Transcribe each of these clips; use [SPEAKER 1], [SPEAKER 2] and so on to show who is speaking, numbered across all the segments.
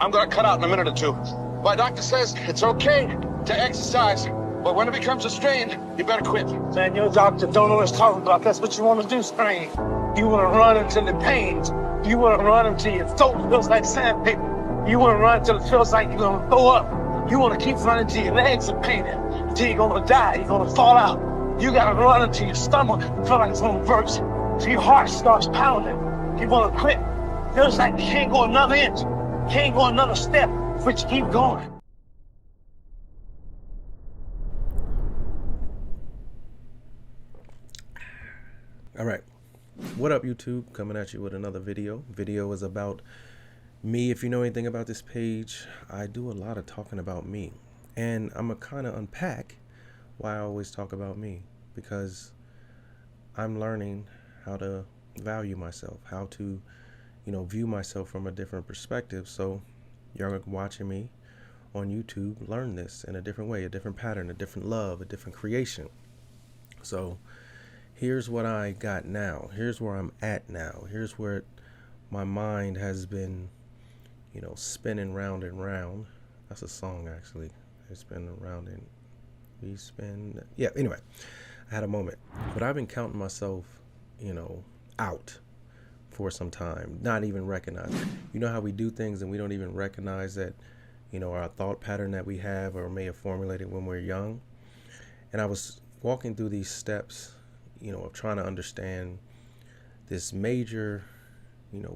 [SPEAKER 1] I'm gonna cut out in a minute or two. My doctor says it's okay to exercise, but when it becomes a strain, you better quit.
[SPEAKER 2] Man, your doctor don't know what he's talking about. That's what you want to do, strain. You want to run until the pains. You want to run until your throat feels like sandpaper. You want to run until it feels like you're going to throw up. You want to keep running till your legs are painted, until you're going to die, you're going to fall out. You got to run until your stomach feels like it's going to burst, till your heart starts pounding. You want to quit. Feels like you can't go another inch, can't go another step, but you keep going.
[SPEAKER 3] All right, what up YouTube? Coming at you with another video. Video is about me. If you know anything about this page, I do a lot of talking about me, and I'm gonna kind of unpack why I always talk about me, because I'm learning how to value myself, how to, view myself from a different perspective. So you're watching me on YouTube learn this in a different way, a different pattern, a different love, a different creation. So here's what I got now. Here's where I'm at now. Here's where my mind has been, spinning round and round. That's a song, actually. It's been around and we spin. Yeah, anyway, I had a moment. But I've been counting myself, out for some time, not even recognizing. You know how we do things and we don't even recognize that, our thought pattern that we have or may have formulated when we're young. And I was walking through these steps, of trying to understand this major,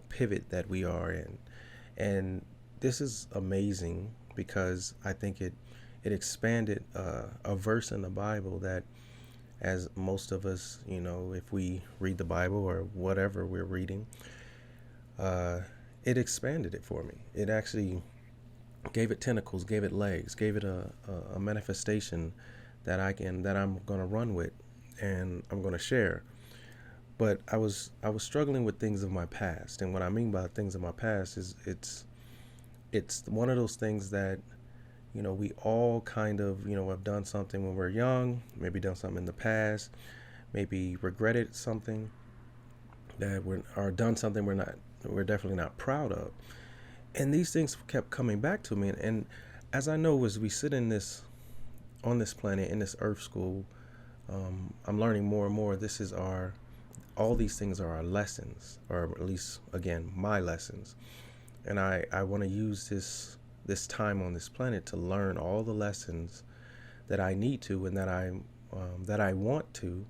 [SPEAKER 3] pivot that we are in. And this is amazing because I think it expanded a verse in the Bible that, as most of us, if we read the Bible or whatever we're reading, it expanded it for me. It actually gave it tentacles, gave it legs, gave it a manifestation that I'm going to run with and I'm going to share. But I was struggling with things of my past, and what I mean by things of my past is it's one of those things that we all kind of have done something when we're young, maybe done something in the past, maybe regretted something or done something we're definitely not proud of, and these things kept coming back to me. And as I know, as we sit on this planet in this earth school, I'm learning more and more. All these things are our lessons, or at least, again, my lessons. And I want to use this time on this planet to learn all the lessons that I need to, and that I want to.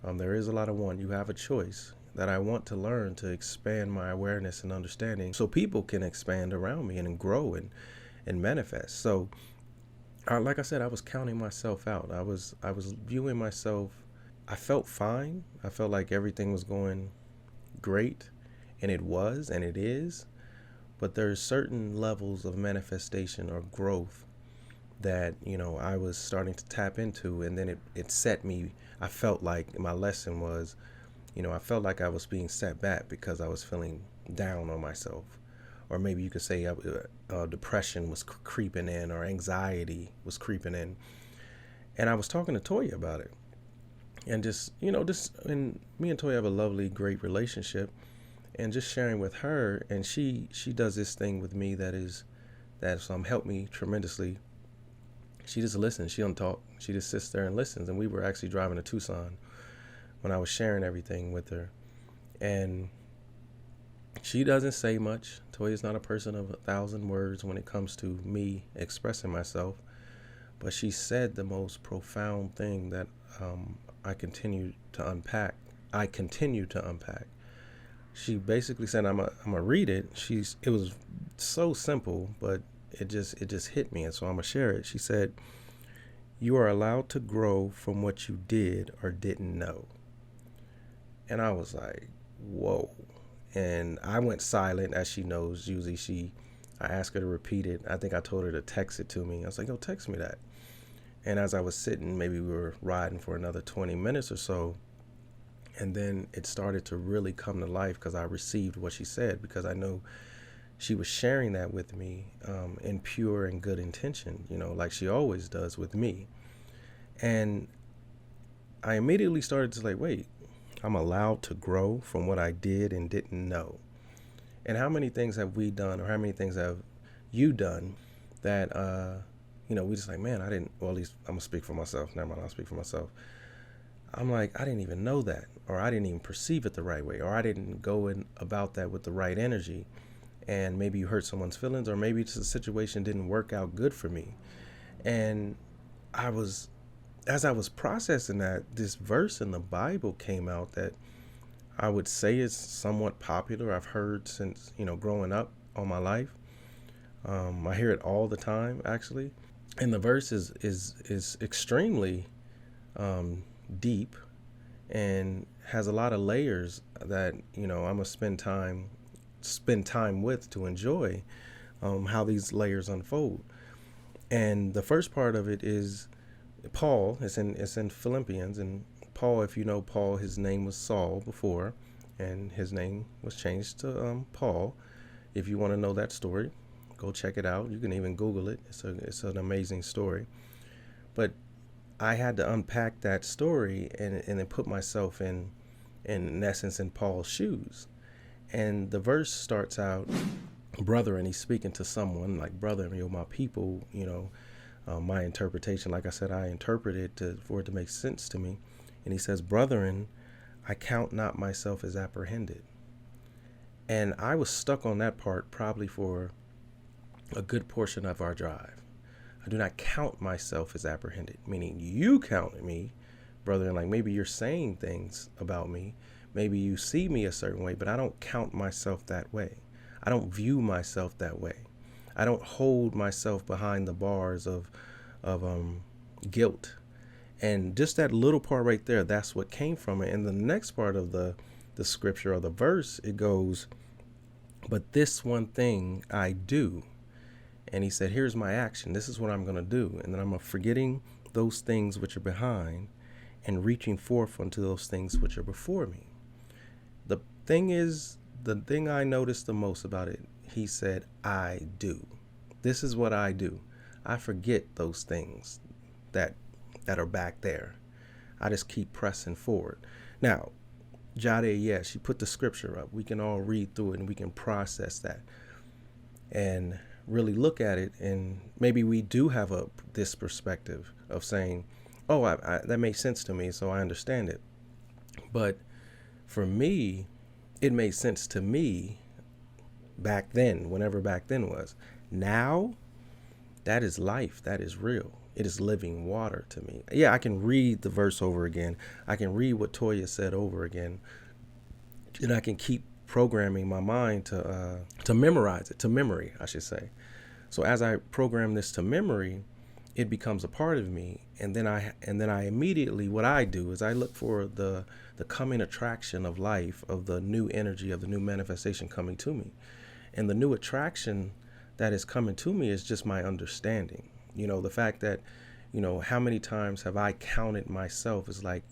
[SPEAKER 3] There is a lot of want. You have a choice that I want to learn to expand my awareness and understanding, so people can expand around me and grow and manifest. So, like I said, I was counting myself out. I was viewing myself. I felt fine. I felt like everything was going great, and it was, and it is. But there's certain levels of manifestation or growth that, I was starting to tap into, and then it set me. I felt like my lesson was, I felt like I was being set back because I was feeling down on myself. Or maybe you could say depression was creeping in, or anxiety was creeping in. And I was talking to Toya about it. And and me and Toya have a lovely, great relationship. And just sharing with her, and she does this thing with me that's helped me tremendously. She just listens. She don't talk. She just sits there and listens. And we were actually driving to Tucson when I was sharing everything with her. And she doesn't say much. Toya's not a person of 1,000 words when it comes to me expressing myself. But she said the most profound thing that I continue to unpack. She basically said, I'm gonna read it. It was so simple, but it just hit me, and so I'm gonna share it. She said, "You are allowed to grow from what you did or didn't know." And I was like, whoa. And I went silent, as she knows. Usually I ask her to repeat it. I think I told her to text it to me. I was like, "Yo, text me that." And as I was sitting, maybe we were riding for another 20 minutes or so, and then it started to really come to life because I received what she said, because I know she was sharing that with me in pure and good intention, like she always does with me. And I immediately started to wait, I'm allowed to grow from what I did and didn't know. And how many things have we done, or how many things have you done that, we just like, man, I didn't, well, at least I'm going to speak for myself. Never mind, I'll speak for myself. I'm like, I didn't even know that, or I didn't even perceive it the right way, or I didn't go in about that with the right energy. And maybe you hurt someone's feelings, or maybe the situation didn't work out good for me. And as I was processing that, this verse in the Bible came out that I would say is somewhat popular. I've heard since, growing up all my life. I hear it all the time, actually. And the verse is extremely deep and has a lot of layers that, I'm gonna spend time with to enjoy how these layers unfold. And the first part of it is Paul. It's in Philippians, and Paul, if you know Paul, his name was Saul before, and his name was changed to Paul. If you want to know that story, go check it out. You can even Google it. It's an amazing story. But I had to unpack that story and then put myself in essence in Paul's shoes. And the verse starts out, brother, and he's speaking to someone like, brother, my people, my interpretation, like I said, I interpret it for it to make sense to me. And he says, brethren, I count not myself as apprehended. And I was stuck on that part probably for a good portion of our drive. I do not count myself as apprehended, meaning you count me, brethren, like maybe you're saying things about me. Maybe you see me a certain way, but I don't count myself that way. I don't view myself that way. I don't hold myself behind the bars of guilt. And just that little part right there, that's what came from it. And the next part of the scripture or the verse, it goes, but this one thing I do. And he said, here's my action. This is what I'm going to do. And then I'm forgetting those things which are behind and reaching forth unto those things which are before me. The thing I noticed the most about it, he said, I do. This is what I do. I forget those things that are back there. I just keep pressing forward. Now, Jade, yes, she put the scripture up. We can all read through it and we can process that and really look at it. And maybe we do have this perspective of saying, oh, that makes sense to me, so I understand it. But for me, it made sense to me back then, whenever back then was. Now, that is life. That is real. It is living water to me. Yeah, I can read the verse over again. I can read what Toya said over again. And I can keep programming my mind to memorize it, to memory, I should say. So as I program this to memory, it becomes a part of me. And then I immediately, what I do is I look for the coming attraction of life, of the new energy, of the new manifestation coming to me. And the new attraction that is coming to me is just my understanding. The fact that, how many times have I counted myself as like,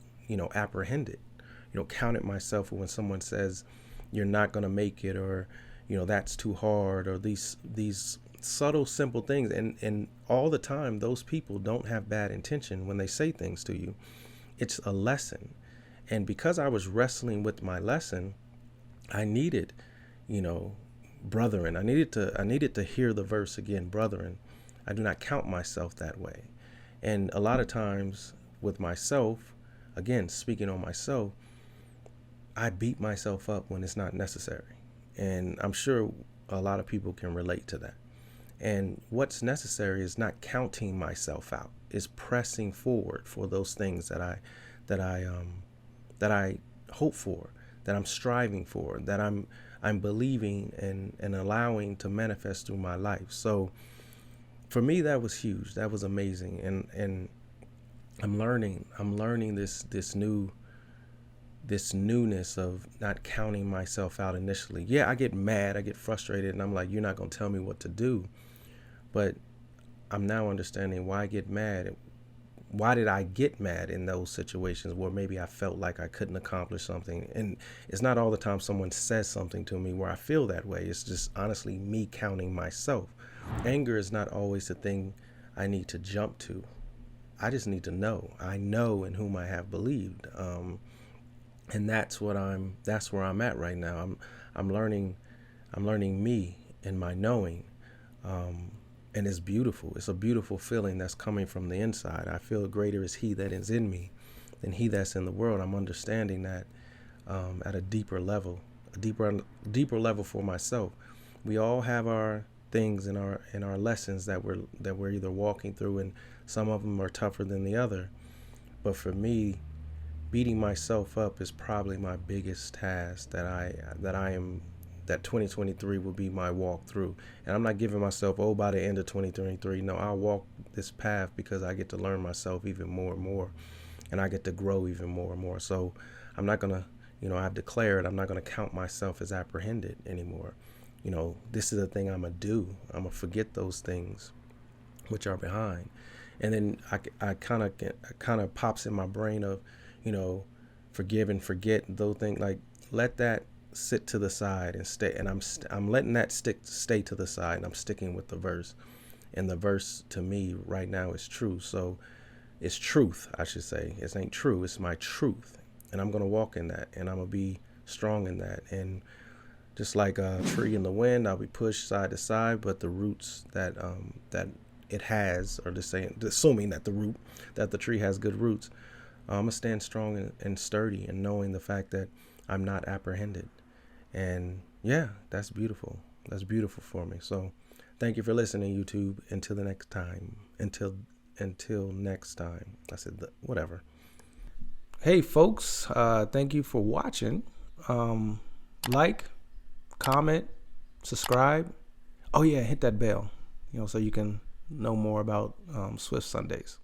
[SPEAKER 3] apprehended, counted myself when someone says you're not going to make it, or, that's too hard, or these subtle, simple things. And all the time, those people don't have bad intention when they say things to you. It's a lesson. And because I was wrestling with my lesson, I needed, brethren, I needed to hear the verse again, brethren, I do not count myself that way. And a lot of times with myself, again, speaking on myself, I beat myself up when it's not necessary. And I'm sure a lot of people can relate to that. And what's necessary is not counting myself out, is pressing forward for those things that I hope for, that I'm striving for, that I'm believing and allowing to manifest through my life. So for me, that was huge. That was amazing. And I'm learning this newness of not counting myself out initially. Yeah, I get mad, I get frustrated, and I'm like, you're not going to tell me what to do. But I'm now understanding why I get mad. Why did I get mad in those situations where maybe I felt like I couldn't accomplish something? And it's not all the time someone says something to me where I feel that way. It's just honestly me counting myself. Anger is not always the thing I need to jump to. I just need to know. I know in whom I have believed. And that's where I'm at right now. I'm learning I'm learning me and my knowing. And it's beautiful. It's a beautiful feeling that's coming from the inside. I feel greater is he that is in me than he that's in the world. I'm understanding that at a deeper level, a deeper level for myself. We all have our things in our lessons that we're either walking through, and some of them are tougher than the other. But for me, beating myself up is probably my biggest task that 2023 will be my walk through. And I'm not giving myself, by the end of 2023. No, I'll walk this path because I get to learn myself even more and more, and I get to grow even more and more. So I'm not going to, I've declared I'm not going to count myself as apprehended anymore. This is the thing I'm going to do. I'm going to forget those things which are behind. And then I kind of pops in my brain of, forgive and forget those things. Like, let that sit to the side and stay. And I'm letting that stay to the side, and I'm sticking with the verse. And the verse to me right now is true. So it's truth, I should say. It ain't true. It's my truth. And I'm going to walk in that, and I'm going to be strong in that. And just like a tree in the wind, I'll be pushed side to side, but the roots that it has, or assuming that the tree has good roots, I'm gonna stand strong and sturdy, and knowing the fact that I'm not apprehended. And yeah, that's beautiful. That's beautiful for me. So thank you for listening, YouTube. Until the next time. Until next time. I said whatever. Hey folks, thank you for watching. Like, comment, subscribe. Oh yeah, hit that bell, so you can know more about Swift Sundays.